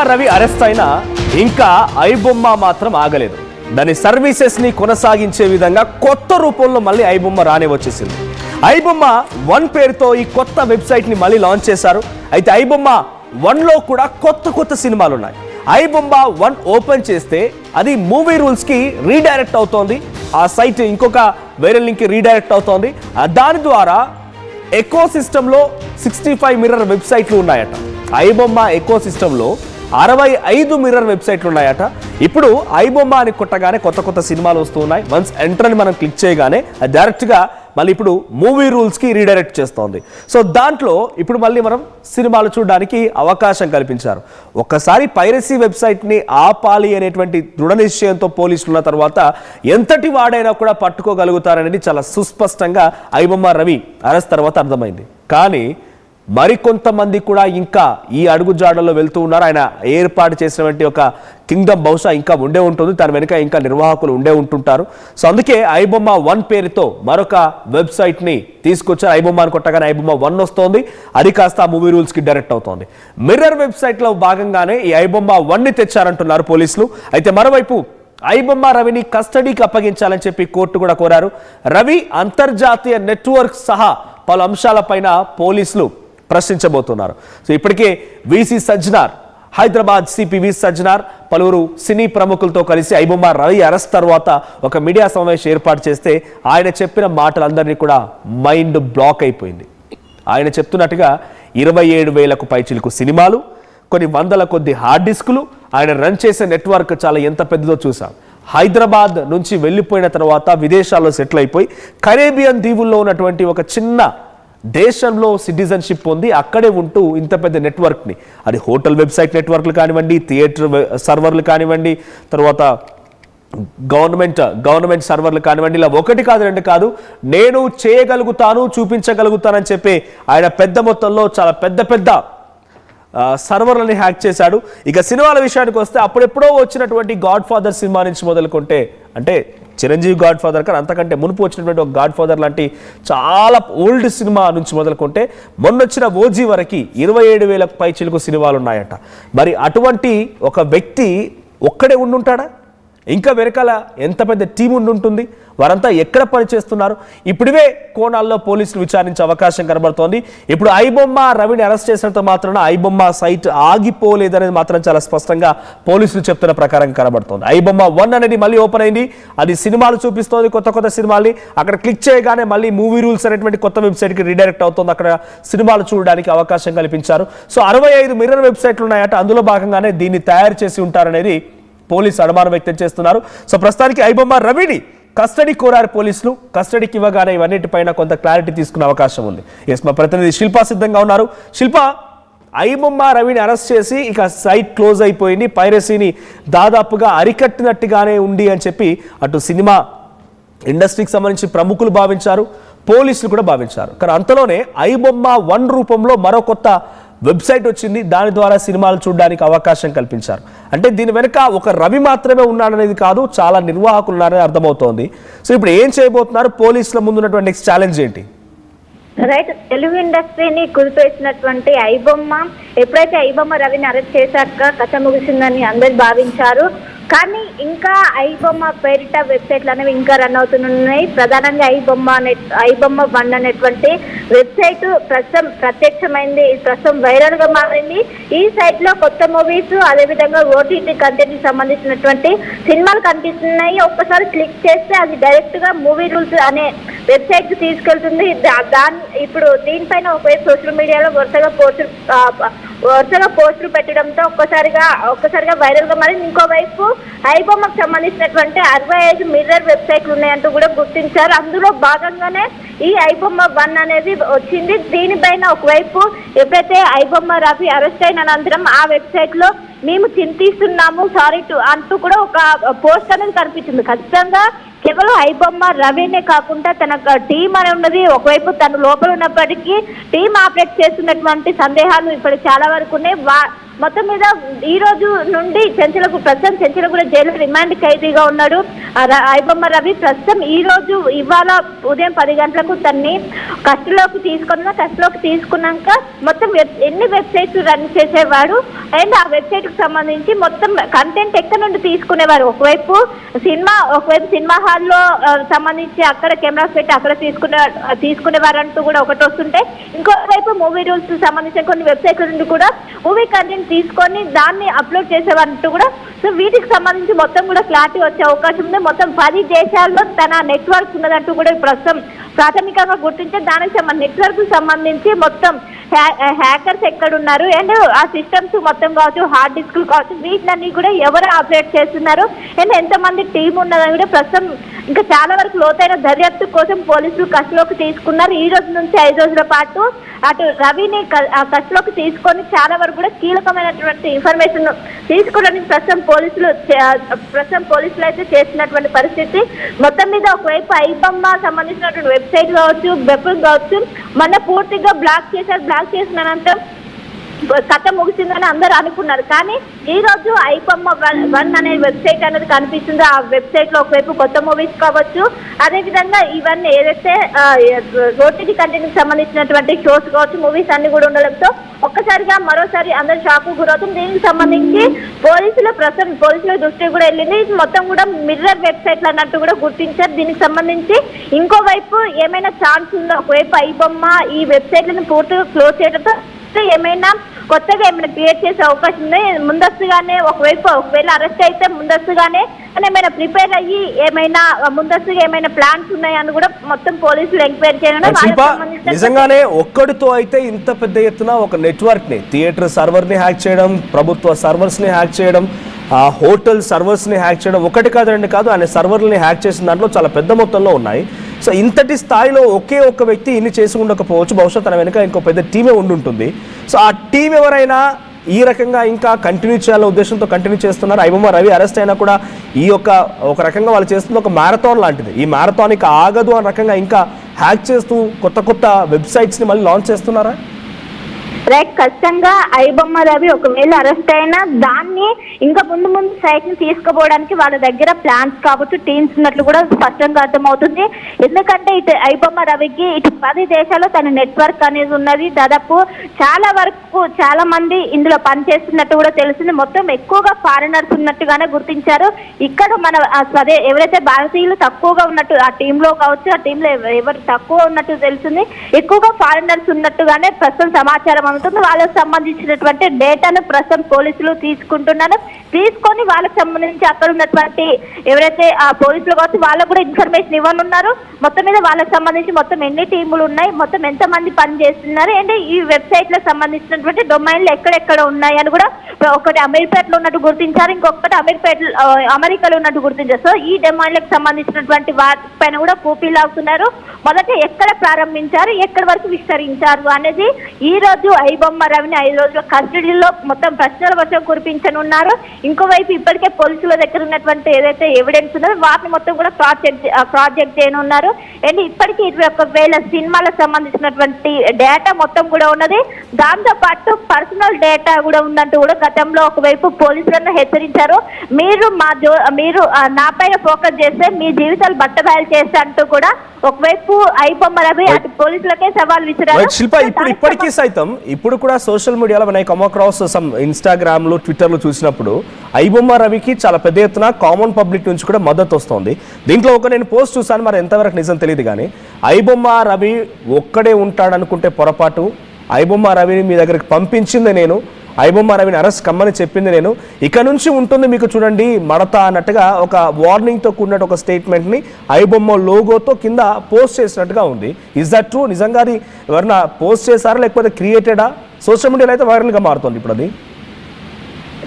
Ravi arrest అయినా ఇంకా ఐబొమ్మ మాత్రం ఆగలేదు. దాని సర్వీసెస్ ని కొనసాగించే విధంగా కొత్త రూపంలో మళ్ళీ ఐబొమ్మ రానే వచ్చేసింది. ఐబొమ్మ 1 పేరుతో ఈ కొత్త వెబ్సైట్ ని మళ్ళీ లాంచ్ చేశారు. అయితే ఐబొమ్మ 1 లో కూడా కొత్త సినిమాలు ఉన్నాయి. ఐబొమ్మ 1 ఓపెన్ చేస్తే అది మూవీ రూల్స్ కి రీడైరెక్ట్ అవుతోంది. ఆ సైట్ ఇంకొక వేరే లింక్ కి రీడైరెక్ట్ అవుతోంది. దాని ద్వారా ఎకో సిస్టంలో 65 మిర్రర్ వెబ్సైట్లు ఉన్నాయట. ఐబొమ్మ ఎకో సిస్టంలో 65 మిర్రర్ వెబ్సైట్లు ఉన్నాయట. ఇప్పుడు ఐబొమ్మ అని కొట్టగానే కొత్త సినిమాలు వస్తూ ఉన్నాయి. వన్స్ ఎంటర్ అని మనం క్లిక్ చేయగానే అది డైరెక్ట్గా మళ్ళీ ఇప్పుడు మూవీ రూల్స్కి రీడైరెక్ట్ చేస్తోంది. సో దాంట్లో ఇప్పుడు మళ్ళీ మనం సినిమాలు చూడడానికి అవకాశం కల్పించారు. ఒక్కసారి పైరసీ వెబ్సైట్ని ఆపాలి అనేటువంటి దృఢ నిశ్చయంతో పోలీసులు ఉన్న తర్వాత ఎంతటి వాడైనా కూడా పట్టుకోగలుగుతారనేది చాలా సుస్పష్టంగా ఐబొమ్మ రవి అరెస్ట్ తర్వాత అర్థమైంది. కానీ మరికొంతమంది కూడా ఇంకా ఈ అడుగుజాడల్లో వెళ్తూ ఉన్నారు. ఆయన ఏర్పాటు చేసినటువంటి ఒక కింగ్డమ్ బహుశా ఇంకా ఉండే ఉంటుంది, దాని వెనుక ఇంకా నిర్వాహకులు ఉండే ఉంటుంటారు. సో అందుకే ఐబొమ్మ 1 పేరుతో మరొక వెబ్సైట్ని తీసుకొచ్చారు. ఐబొమ్మ అని కొట్టగానే ఐబొమ్మ 1 వస్తోంది. అది కాస్త మూవీ రూల్స్కి డైరెక్ట్ అవుతోంది. మిర్రర్ వెబ్సైట్లో భాగంగానే ఈ ఐబొమ్మ 1ని తెచ్చారంటున్నారు పోలీసులు. అయితే మరోవైపు ఐబొమ్మ రవిని కస్టడీకి అప్పగించాలని చెప్పి కోర్టు కూడా కోరారు. రవి అంతర్జాతీయ నెట్వర్క్ సహా పలు అంశాలపైన పోలీసులు ప్రశ్నించబోతున్నారు. సో ఇప్పటికే వీసీ సజ్జనార్, హైదరాబాద్ సిపి వి సజ్జనార్ పలువురు సినీ ప్రముఖులతో కలిసి ఐబొమ్మ రవి అరెస్ట్ తర్వాత ఒక మీడియా సమావేశం ఏర్పాటు చేస్తే ఆయన చెప్పిన మాటలందరినీ కూడా మైండ్ బ్లాక్ అయిపోయింది. ఆయన చెప్తున్నట్టుగా 27,000కు పైచిలకు సినిమాలు, కొన్ని వందల కొద్ది హార్డ్ డిస్కులు, ఆయన రన్ చేసే నెట్వర్క్ చాలా ఎంత పెద్దదో చూసాం. హైదరాబాద్ నుంచి వెళ్ళిపోయిన తర్వాత విదేశాల్లో సెటిల్ అయిపోయి కరేబియన్ దీవుల్లో ఉన్నటువంటి ఒక చిన్న దేశంలో సిటిజన్షిప్ పొంది అక్కడే ఉంటూ ఇంత పెద్ద నెట్వర్క్ని, అది హోటల్ వెబ్సైట్ నెట్వర్క్లు కానివ్వండి, థియేటర్ సర్వర్లు కానివ్వండి, తర్వాత గవర్నమెంట్ సర్వర్లు కానివ్వండి, ఇలా 1 కాదు 2 కాదు, నేను చేయగలుగుతాను చూపించగలుగుతానని చెప్పి ఆయన పెద్ద మొత్తంలో చాలా పెద్ద సర్వర్లని హ్యాక్ చేశాడు. ఇక సినిమాల విషయానికి వస్తే అప్పుడెప్పుడో వచ్చినటువంటి గాడ్ ఫాదర్ సినిమా నుంచి మొదలుకుంటే, అంటే చిరంజీవి గాడ్ ఫాదర్ కానీ అంతకంటే మునుపు వచ్చినటువంటి ఒక గాడ్ ఫాదర్ లాంటి చాలా ఓల్డ్ సినిమా నుంచి మొదలుకుంటే మొన్నొచ్చిన ఓజీ వరకు 27,000కు పైచిలకు సినిమాలు ఉన్నాయట. మరి అటువంటి ఒక వ్యక్తి ఒక్కడే ఉండుంటాడా? ఇంకా వెనకాల ఎంత పెద్ద టీం ఉండుంటుంది? వారంతా ఎక్కడ పనిచేస్తున్నారు? ఇప్పుడే కోణాల్లో పోలీసులు విచారించే అవకాశం కనబడుతోంది. ఇప్పుడు ఐబొమ్మ రవిని అరెస్ట్ చేసినంత మాత్రాన ఐబొమ్మ సైట్ ఆగిపోలేదనేది మాత్రం చాలా స్పష్టంగా పోలీసులు చెప్తున్న ప్రకారం కనబడుతోంది. ఐబొమ్మ 1 అనేది మళ్ళీ ఓపెన్ అయింది. అది సినిమాలు చూపిస్తోంది, కొత్త సినిమాల్ని. అక్కడ క్లిక్ చేయగానే మళ్ళీ మూవీ రూల్స్ అనేటువంటి కొత్త వెబ్సైట్కి రీడైరెక్ట్ అవుతుంది. అక్కడ సినిమాలు చూడడానికి అవకాశం కల్పించారు. సో 65 మిర్రర్ వెబ్సైట్లు ఉన్నాయట. అందులో భాగంగానే దీన్ని తయారు చేసి ఉంటారనేది పోలీసు అనుమానం వ్యక్తం చేస్తున్నారు. సో ప్రస్తుతానికి ఐబొమ్మ రవిని కస్టడీ కోరారు పోలీసులు. కస్టడీకి ఇవ్వగానే ఇవన్నిటిపైన కొంత క్లారిటీ తీసుకునే అవకాశం ఉంది. ఎస్, మా ప్రతినిధి శిల్ప సిద్ధంగా ఉన్నారు. శిల్ప, ఐబొమ్మ రవిని అరెస్ట్ చేసి ఇక సైట్ క్లోజ్ అయిపోయింది, పైరసీని దాదాపుగా అరికట్టినట్టుగానే ఉంది అని చెప్పి అటు సినిమా ఇండస్ట్రీకి సంబంధించి ప్రముఖులు భావించారు, పోలీసులు కూడా భావించారు. కానీ అంతలోనే ఐబొమ్మ 1 రూపంలో మరో కొత్త వెబ్సైట్ వచ్చింది. దాని ద్వారా సినిమాలు చూడడానికి అవకాశం కల్పించారు. అంటే దీని వెనుక ఒక రవి మాత్రమే ఉన్నాడనేది కాదు, చాలా నిర్వాహకులు ఉన్నారని అర్థమవుతోంది. సో ఇప్పుడు ఏం చేయబోతున్నారు? పోలీసుల ముందున్నటువంటి నెక్స్ట్ ఛాలెంజ్ ఏంటి? రైట్, తెలుగు ఇండస్ట్రీని కుదిపేసినటువంటి ఐబొమ్మ ఎప్పుడైతే ఐబొమ్మ రవిని అరెస్ట్ చేశాక కథ ముగిసిందని అందరు భావించారు. కానీ ఇంకా ఐబొమ్మ పేరిట వెబ్సైట్లు అనేవి ఇంకా రన్ అవుతున్నాయి. ప్రధానంగా ఐబొమ్మ 1 అనేటువంటి వెబ్సైట్ ప్రస్తుతం ప్రత్యక్షమైంది, ప్రస్తుతం వైరల్ గా మారింది. ఈ సైట్ లో కొత్త మూవీస్, అదేవిధంగా ఓటీటీ కంటెంట్ కి సంబంధించినటువంటి సినిమాలు కనిపిస్తున్నాయి. ఒక్కసారి క్లిక్ చేస్తే అది డైరెక్ట్ గా మూవీ రూల్స్ అనే వెబ్సైట్ కి తీసుకెళ్తుంది. ఇప్పుడు దీనిపైన ఒకవైపు సోషల్ మీడియాలో వరుసగా పోస్టులు పెట్టడంతో ఒక్కసారిగా వైరల్ గా మారింది. ఇంకోవైపు ఐబొమ్మకు సంబంధించినటువంటి 65 మిర్రర్ వెబ్సైట్లు ఉన్నాయంటూ కూడా గుర్తించారు. అందులో భాగంగానే ఈ ఐబొమ్మ 1 అనేది వచ్చింది. దీనిపైన ఒకవైపు ఎప్పుడైతే ఐబొమ్మ రవి అరెస్ట్ అయిన అనంతరం ఆ వెబ్సైట్ లో మేము చింతిస్తున్నాము సారీ అంటూ కూడా ఒక పోస్ట్ అనేది కనిపించింది. ఖచ్చితంగా కేవలం ఐబొమ్మ రవినే కాకుండా తన టీం అని ఉన్నది. ఒకవైపు తను లోపల ఉన్నప్పటికీ టీం ఆపరేట్ చేస్తున్నటువంటి సందేహాలు ఇప్పుడు చాలా వరకు ఉన్నాయి. మొత్తం మీద ఈ రోజు నుండి ప్రస్తుతం చెంచలగూడ జైలు రిమాండ్ ఖైదీగా ఉన్నాడు ఐబొమ్మ రవి. ప్రస్తుతం ఈ రోజు ఇవాళ ఉదయం 10 గంటలకు తన్ని కస్టడీలోకి తీసుకున్నాక మొత్తం ఎన్ని వెబ్సైట్స్ రన్ చేసేవాడు అండ్ ఆ వెబ్సైట్ కు సంబంధించి మొత్తం కంటెంట్ ఎక్కడి నుండి తీసుకునేవారు. ఒకవైపు సినిమా హాల్లో సంబంధించి అక్కడ కెమెరాస్ పెట్టి అక్కడ తీసుకునేవారంటూ కూడా ఒకటి వస్తుంటే, ఇంకోవైపు మూవీ రూల్స్ సంబంధించిన కొన్ని వెబ్సైట్ల నుండి కూడా మూవీ కంటెంట్ తీసుకొని దాన్ని అప్లోడ్ చేసేవారంటూ కూడా. సో వీటికి సంబంధించి మొత్తం కూడా క్లారిటీ వచ్చే అవకాశం ఉంది. మొత్తం 10 దేశాల్లో తన నెట్వర్క్ ఉన్నదంటూ కూడా ప్రస్తుతం ప్రాథమికంగా గుర్తించే దానికి నెట్వర్క్ సంబంధించి మొత్తం హ్యాకర్స్ ఎక్కడున్నారు అండ్ ఆ సిస్టమ్స్ మొత్తం కావచ్చు, హార్డ్ డిస్క్లు కావచ్చు, వీటినన్నీ కూడా ఎవరు ఆపరేట్ చేస్తున్నారు అండ్ ఎంతమంది టీం ఉన్నదని కూడా ప్రస్తుతం ఇంకా చాలా వరకు లోతైన దర్యాప్తు కోసం పోలీసులు కస్టడీలోకి తీసుకున్నారు. ఈ రోజు నుంచి 5 రోజుల పాటు అటు రవిని కస్టడీలోకి తీసుకొని చాలా వరకు కూడా కీలకమైనటువంటి ఇన్ఫర్మేషన్ తీసుకోవడానికి ప్రస్తుతం పోలీసులు అయితే చేస్తున్నటువంటి పరిస్థితి. మొత్తం మీద ఒకవైపు ఐబొమ్మ సంబంధించినటువంటి వెబ్సైట్ కావచ్చు, వెబ్ కావచ్చు, మన పూర్తిగా బ్లాక్ చేసిన అనంతరం కథ ముగిసిందని అందరూ అనుకున్నారు. కానీ ఈ రోజు ఐబొమ్మ 1 అనే వెబ్సైట్ అనేది కనిపిస్తుంది. ఆ వెబ్సైట్ లో ఒకవైపు కొత్త మూవీస్ కావచ్చు, అదేవిధంగా ఇవన్నీ ఏదైతే ఓటీటీ కంటెంట్ సంబంధించినటువంటి షోస్ కావచ్చు, మూవీస్ అన్ని కూడా ఉండడంతో ఒక్కసారిగా మరోసారి అందరూ షాక్ గురవుతుంది. దీనికి సంబంధించి పోలీసుల దృష్టి కూడా వెళ్ళింది. మొత్తం కూడా మిర్రర్ వెబ్సైట్లు అన్నట్టు కూడా గుర్తించారు. దీనికి సంబంధించి ఇంకోవైపు ఏమైనా ఛాన్స్ ఉందో, ఒకవైపు ఐబొమ్మ ఈ వెబ్సైట్లను పూర్తిగా క్లోజ్ చేయడంతో ఏమైనా కొత్తగా ఏమైనా క్రియేట్ చేసే అవకాశం ఉంది. ముందస్తుగానే ఒకవేళ అరెస్ట్ అయితే ముందస్తుగానే ఏమైనా ప్రిపేర్ అయ్యి ముందస్తుగా ఏమైనా ప్లాన్స్ ఉన్నాయని కూడా మొత్తం పోలీసులు ఎంక్వైరీ చేయడం. నిజంగానే ఒక్కడితో అయితే ఇంత పెద్ద ఎత్తున ఒక నెట్వర్క్ ని, థియేటర్ సర్వర్ ని హ్యాక్ చేయడం, ప్రభుత్వ సర్వర్స్ ని హ్యాక్ చేయడం, హోటల్ సర్వర్స్ ని హ్యాక్ చేయడం, ఒకటి కాదు రెండు కాదు, ఆయన సర్వర్ని హ్యాక్ చేసిన దాంట్లో చాలా పెద్ద మొత్తంలో ఉన్నాయి. సో ఇంతటి స్థాయిలో ఒకే ఒక్క వ్యక్తి ఇన్ని చేసి ఉండకపోవచ్చు, బహుశా తన వెనుక ఇంకో పెద్ద టీమే ఉండుంటుంది. సో ఆ టీం ఎవరైనా ఈ రకంగా ఇంకా కంటిన్యూ చేయాలనే ఉద్దేశంతో కంటిన్యూ చేస్తున్నారు. ఐబొమ్మ రవి అరెస్ట్ అయినా కూడా ఈ ఒక రకంగా వాళ్ళు చేస్తుంది ఒక మ్యారథాన్ లాంటిది. ఈ మ్యారథాన్ ఇక ఆగదు అనే రకంగా ఇంకా హ్యాక్ చేస్తూ కొత్త వెబ్సైట్స్ని మళ్ళీ లాంచ్ చేస్తున్నారా? రైట్, ఖచ్చితంగా ఐబొమ్మ రవి ఒకవేళ అరెస్ట్ అయినా దాన్ని ఇంకా ముందు సైట్ ని తీసుకుపోవడానికి వాళ్ళ దగ్గర ప్లాన్స్ కావచ్చు, టీమ్స్ ఉన్నట్లు కూడా స్పష్టంగా అర్థమవుతుంది. ఎందుకంటే ఇటు ఐబొమ్మ రవికి ఇటు 10 దేశాల్లో తన నెట్వర్క్ అనేది ఉన్నది. దాదాపు చాలా మంది ఇందులో పనిచేస్తున్నట్టు కూడా తెలిసింది. మొత్తం ఎక్కువగా ఫారినర్స్ ఉన్నట్టుగానే గుర్తించారు. ఇక్కడ మన ఎవరైతే భారతీయులు తక్కువగా ఉన్నట్టు ఆ టీంలో కావచ్చు, ఆ టీంలో ఎవరు తక్కువ ఉన్నట్టు తెలిసింది. ఎక్కువగా ఫారినర్స్ ఉన్నట్టుగానే ప్రస్తుతం సమాచారం అందుతుంది. వాళ్ళకి సంబంధించినటువంటి డేటాను ప్రస్తుతం పోలీసులు తీసుకొని వాళ్ళకి సంబంధించి అక్కడ ఉన్నటువంటి ఎవరైతే ఆ పోలీసులు కావచ్చు వాళ్ళకు కూడా ఇన్ఫర్మేషన్ ఇవ్వనున్నారు. మొత్తం మీద వాళ్ళకి సంబంధించి మొత్తం ఎన్ని టీములు ఉన్నాయి, మొత్తం ఎంతమంది పని చేస్తున్నారు అండ్ ఈ వెబ్సైట్ లకు సంబంధించినటువంటి డొమైన్లు ఎక్కడెక్కడ ఉన్నాయి అని కూడా ఒకటి అమీర్పేటలో ఉన్నట్టు గుర్తించారు, ఇంకొకటి అమెరికాలో ఉన్నట్టు గుర్తించారు. సో ఈ డొమైన్లకు సంబంధించినటువంటి వాటిపైన కూడా కూపీలు లాగుతున్నారు. మొదట ఎక్కడ ప్రారంభించారు, ఎక్కడి వరకు విస్తరించారు అనేది ఈ రోజు ఐబొమ్మ రవిని 5 రోజుల కస్టడీలో మొత్తం ప్రశ్నల వర్షం కురిపించనున్నారు. ఇంకోవైపు ఇప్పటికే పోలీసుల దగ్గర ఉన్నటువంటి ఏదైతే ఎవిడెన్స్ ఉన్నదో వాటిని మొత్తం కూడా ప్రాజెక్ట్ చేయనున్నారు. అండ్ ఇప్పటికీ 21,000 సినిమాలకు సంబంధించినటువంటి డేటా మొత్తం కూడా ఉన్నది. దాంతో పాటు పర్సనల్ డేటా కూడా ఉందంటూ కూడా గతంలో ఒకవైపు పోలీసులను హెచ్చరించారు. మీరు నా పైన ఫోకస్ చేస్తే మీ జీవితాలు బట్టబయలు చేస్తే అంటూ కూడా ఒకవైపు ఐబొమ్మ రవి అటు పోలీసులకే సవాల్ విసిరారు. శిల్ప, ఇప్పటికీ సైతం ఇప్పుడు కూడా సోషల్ మీడియాలో మనం కమ్ అక్రాస్ సమ్ ఇన్స్టాగ్రామ్ లో, ట్విట్టర్ లో చూసినప్పుడు ఐబొమ్మ రవికి చాలా పెద్ద ఎత్తున కామన్ పబ్లిక్ నుంచి కూడా మద్దతు వస్తుంది. దీంట్లో నేను పోస్ట్ చూసాను, మరి ఎంతవరకు నిజం తెలియదు కానీ ఐబొమ్మ రవి ఒక్కడే ఉంటాడు అనుకుంటే పొరపాటు. ఐబొమ్మ రవిని మీ దగ్గరికి పంపించింది నేను, ఐబొమ్మ రవిని అరెస్ట్ కమ్మని చెప్పింది నేను. ఇక నుంచి ఉంటుంది మీకు చూడండి మడత అన్నట్టుగా ఒక వార్నింగ్తో కూడినట్టు ఒక స్టేట్మెంట్ని ఐబొమ్మ లోగోతో కింద పోస్ట్ చేసినట్టుగా ఉంది. Is that true? నిజంగా అది ఎవరైనా పోస్ట్ చేశారా లేకపోతే క్రియేటెడా? సోషల్ మీడియాలో అయితే వైరల్గా మారుతుంది ఇప్పుడు అది.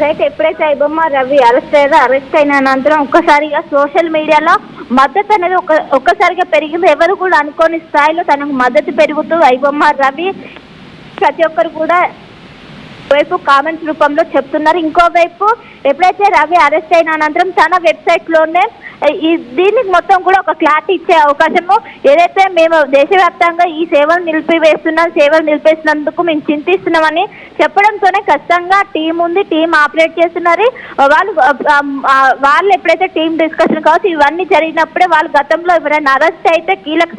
రైట్, ఎప్పుడైతే ఐబొమ్మ రవి అరెస్ట్ అయిన అనంతరం ఒక్కసారిగా సోషల్ మీడియాలో మద్దతు అనేది ఒక్కసారిగా పెరిగింది. ఎవరు కూడా అనుకోని స్థాయిలో తనకు మద్దతు పెరుగుతూ ఐబొమ్మ రవి ప్రతి ఒక్కరు కూడా వైపు కామెంట్స్ రూపంలో చెప్తున్నారు. ఇంకోవైపు ఎప్పుడైతే రవి అరెస్ట్ అయిన అనంతరం తన వెబ్సైట్ లోనే దీనికి మొత్తం కూడా ఒక క్లారిటీ ఇచ్చే అవకాశము, ఏదైతే మేము దేశవ్యాప్తంగా ఈ సేవలు నిలిపేసినందుకు మేము చింతిస్తున్నామని చెప్పడంతోనే ఖచ్చితంగా టీం ఉంది, టీం ఆపరేట్ చేస్తున్నారు. వాళ్ళు ఎప్పుడైతే టీం డిస్కషన్ కావచ్చు ఇవన్నీ జరిగినప్పుడే వాళ్ళు గతంలో ఎవరైనా అరెస్ట్ అయితే కీలక